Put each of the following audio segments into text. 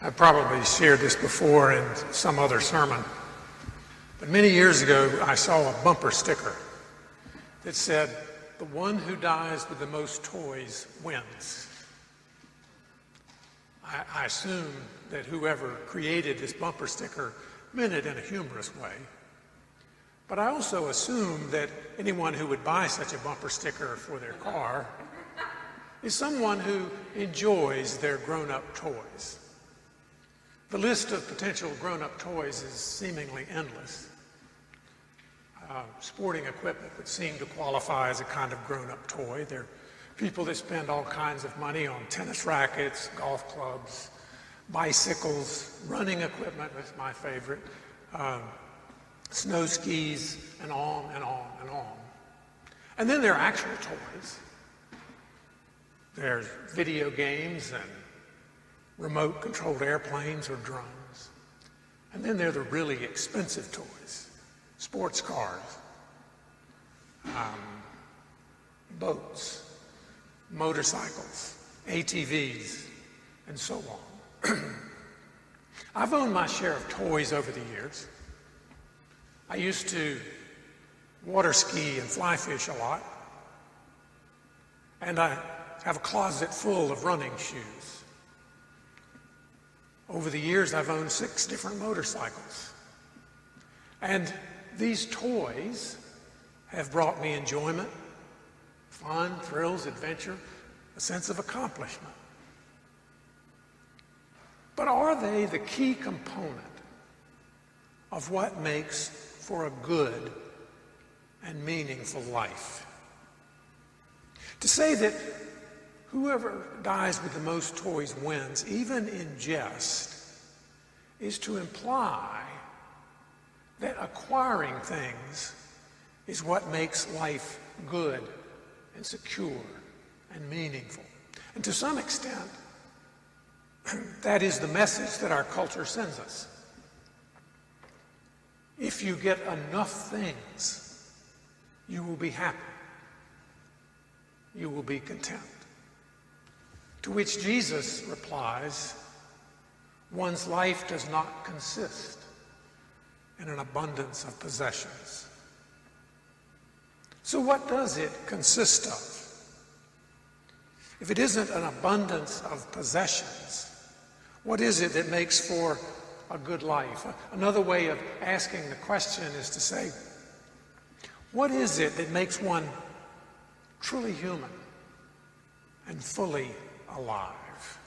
I've probably shared this before in some other sermon, but many years ago I saw a bumper sticker that said, "The one who dies with the most toys wins." I assume that whoever created this bumper sticker meant it in a humorous way, but I also assume that anyone who would buy such a bumper sticker for their car is someone who enjoys their grown-up toys. The list of potential grown-up toys is seemingly endless. Sporting equipment would seem to qualify as a kind of grown-up toy. There are people that spend all kinds of money on tennis rackets, golf clubs, bicycles, running equipment, that's my favorite, snow skis, and on and on and on. And then there are actual toys. There's video games and remote-controlled airplanes or drones. And then there are the really expensive toys, sports cars, boats, motorcycles, ATVs, and so on. I've owned my share of toys over the years. I used to water ski and fly fish a lot, and I have a closet full of running shoes. Over the years, I've owned 6 different motorcycles. And these toys have brought me enjoyment, fun, thrills, adventure, a sense of accomplishment. But are they the key component of what makes for a good and meaningful life? To say that whoever dies with the most toys wins, even in jest, is to imply that acquiring things is what makes life good and secure and meaningful. And to some extent, that is the message that our culture sends us. If you get enough things, you will be happy. You will be content. To which Jesus replies, one's life does not consist in an abundance of possessions. So what does it consist of? If it isn't an abundance of possessions, what is it that makes for a good life? Another way of asking the question is to say, what is it that makes one truly human and fully alive?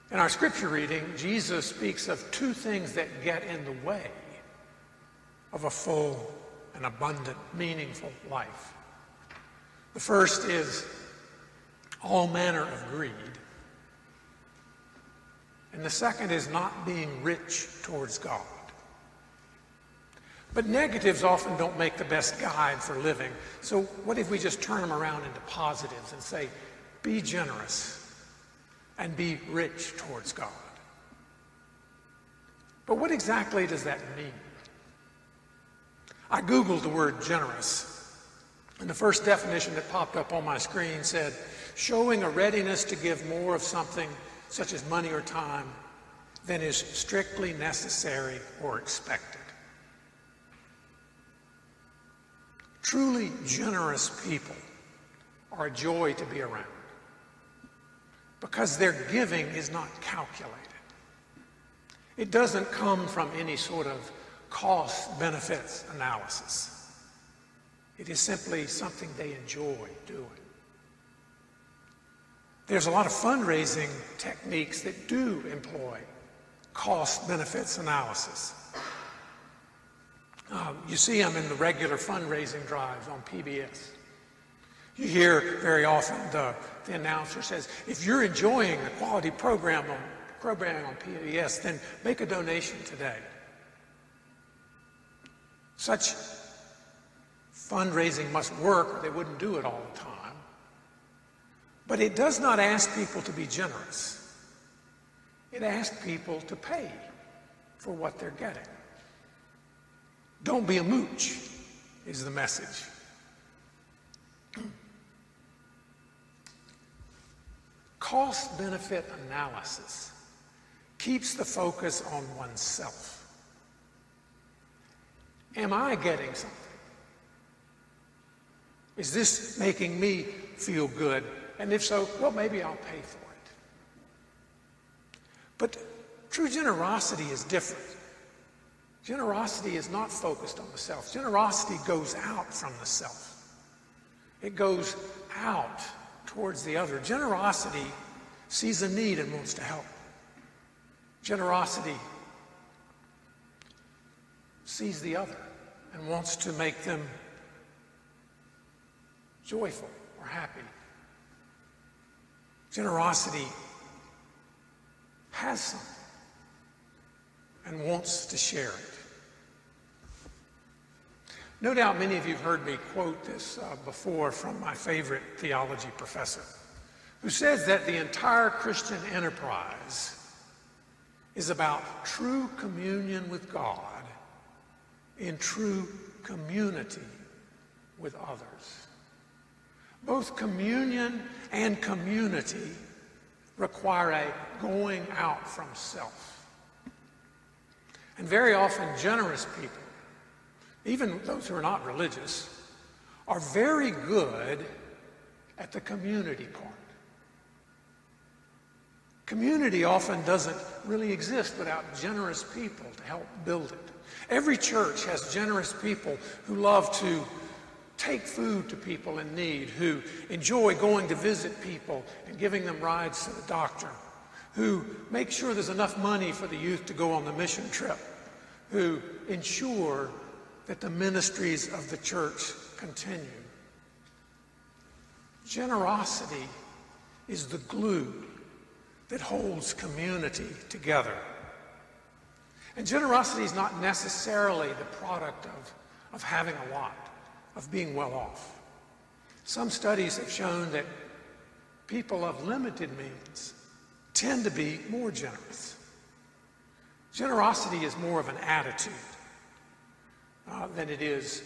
In our scripture reading, Jesus speaks of 2 things that get in the way of a full and abundant, meaningful life. The first is all manner of greed. And the second is not being rich towards God. But negatives often don't make the best guide for living. So what if we just turn them around into positives and say, be generous and be rich towards God? But what exactly does that mean? I Googled the word generous, and the first definition that popped up on my screen said, showing a readiness to give more of something, such as money or time, than is strictly necessary or expected. Truly generous people are a joy to be around because their giving is not calculated. It doesn't come from any sort of cost-benefits analysis. It is simply something they enjoy doing. There's a lot of fundraising techniques that do employ cost-benefits analysis. You see them in the regular fundraising drives on PBS. You hear very often the announcer says, if you're enjoying the quality programming on PBS, then make a donation today. Such fundraising must work or they wouldn't do it all the time. But it does not ask people to be generous. It asks people to pay for what they're getting. Don't be a mooch is the message. Cost-benefit analysis keeps the focus on oneself. Am I getting something? Is this making me feel good? And if so, well, maybe I'll pay for it. But true generosity is different. Generosity is not focused on the self. Generosity goes out from the self. It goes out towards the other. Generosity sees a need and wants to help. Generosity sees the other and wants to make them joyful or happy. Generosity has something and wants to share it. No doubt many of you have heard me quote this before from my favorite theology professor, who says that the entire Christian enterprise is about true communion with God in true community with others. Both communion and community require a going out from self. And very often generous people, even those who are not religious, are very good at the community part. Community often doesn't really exist without generous people to help build it. Every church has generous people who love to take food to people in need, who enjoy going to visit people and giving them rides to the doctor, who make sure there's enough money for the youth to go on the mission trip, who ensure that the ministries of the church continue. Generosity is the glue that holds community together. And generosity is not necessarily the product of having a lot, of being well off. Some studies have shown that people of limited means tend to be more generous. Generosity is more of an attitude than it is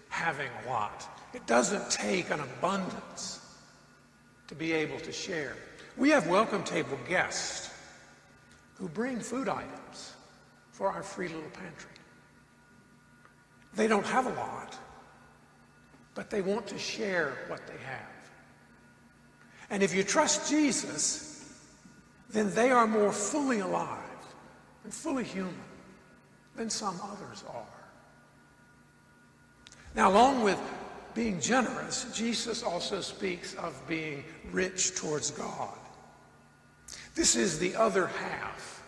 having a lot. It doesn't take an abundance to be able to share. We have welcome table guests who bring food items for our free little pantry. They don't have a lot, but they want to share what they have. And if you trust Jesus, then they are more fully alive and fully human than some others are. Now, along with being generous, Jesus also speaks of being rich towards God. This is the other half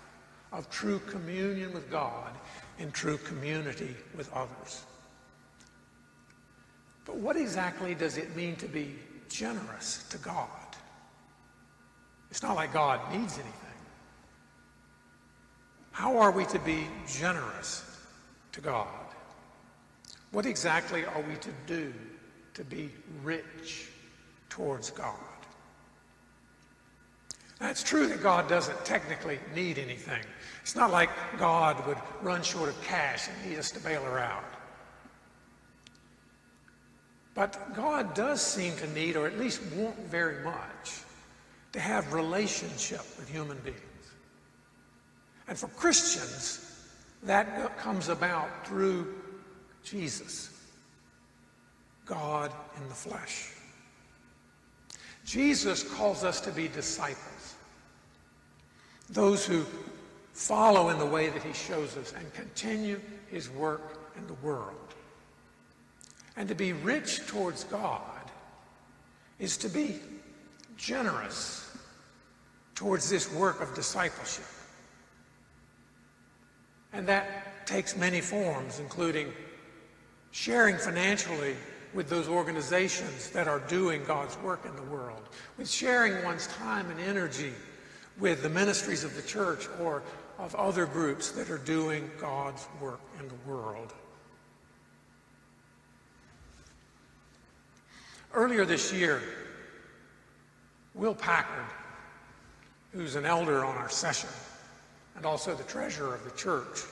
of true communion with God and true community with others. But what exactly does it mean to be generous to God? It's not like God needs anything. How are we to be generous to God? What exactly are we to do to be rich towards God? Now, it's true that God doesn't technically need anything. It's not like God would run short of cash and need us to bail her out. But God does seem to need, or at least want very much, to have relationship with human beings. And for Christians, that comes about through Jesus, God in the flesh. Jesus calls us to be disciples, those who follow in the way that he shows us and continue his work in the world. And to be rich towards God is to be generous towards this work of discipleship. And that takes many forms, including sharing financially with those organizations that are doing God's work in the world, with sharing one's time and energy with the ministries of the church or of other groups that are doing God's work in the world. Earlier this year, Will Packard, who's an elder on our session and also the treasurer of the church,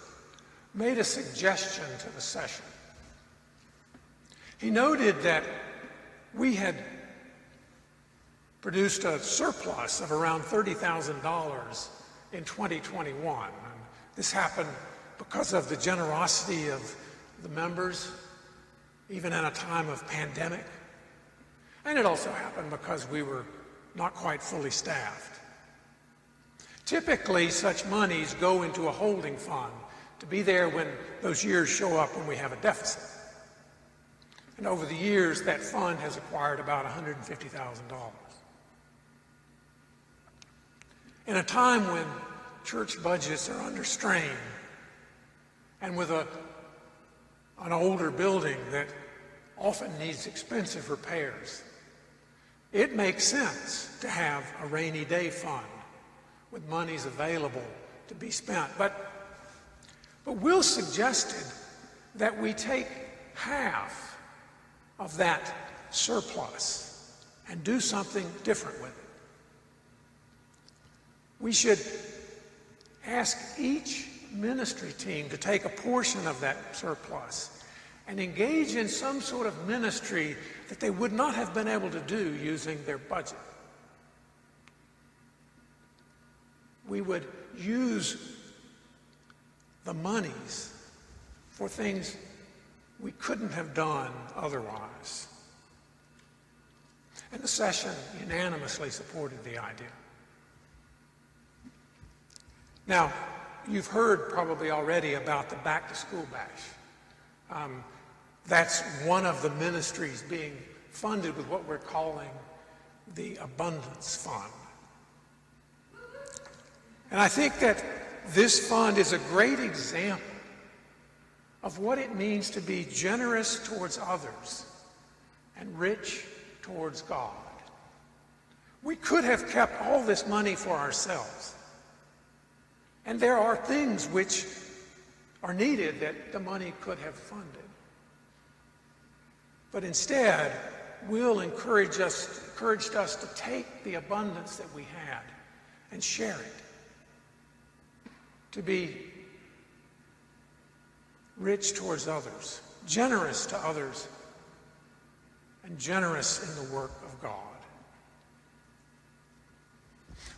made a suggestion to the session. He noted that we had produced a surplus of around $30,000 in 2021. And this happened because of the generosity of the members, even in a time of pandemic. And it also happened because we were not quite fully staffed. Typically, such monies go into a holding fund to be there when those years show up when we have a deficit. And over the years, that fund has acquired about $150,000. In a time when church budgets are under strain, and with an older building that often needs expensive repairs, it makes sense to have a rainy day fund with monies available to be spent. But Will suggested that we take half of that surplus and do something different with it. We should ask each ministry team to take a portion of that surplus and engage in some sort of ministry that they would not have been able to do using their budget. We would use the monies for things we couldn't have done otherwise. And the session unanimously supported the idea. Now, you've heard probably already about the Back to School Bash. That's one of the ministries being funded with what we're calling the Abundance Fund. And I think that this fund is a great example of what it means to be generous towards others and rich towards God. We could have kept all this money for ourselves. And there are things which are needed that the money could have funded. But instead, Will encouraged us to take the abundance that we had and share it. To be rich towards others, generous to others, and generous in the work of God.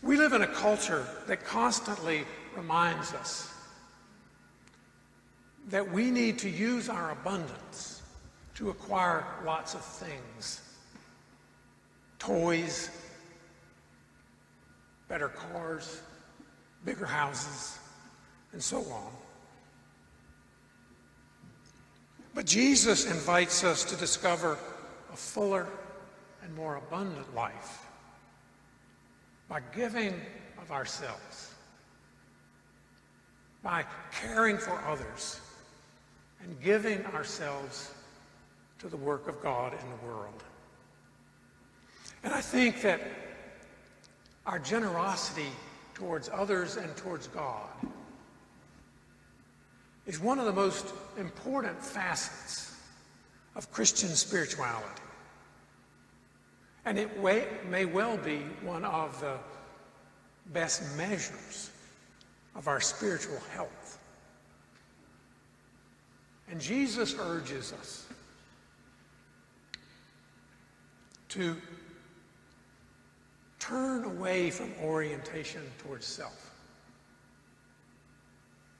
We live in a culture that constantly reminds us that we need to use our abundance to acquire lots of things. Toys, better cars, bigger houses, and so on. But Jesus invites us to discover a fuller and more abundant life by giving of ourselves, by caring for others, and giving ourselves to the work of God in the world. And I think that our generosity towards others and towards God is one of the most important facets of Christian spirituality. And it may well be one of the best measures of our spiritual health. And Jesus urges us to turn away from orientation towards self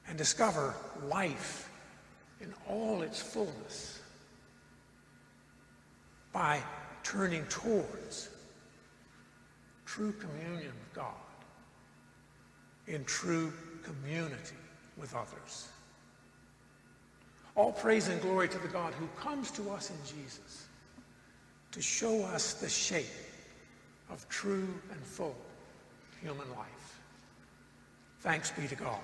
and discover life in all its fullness by turning towards true communion with God in true community with others. All praise and glory to the God who comes to us in Jesus to show us the shape of true and full human life. Thanks be to God.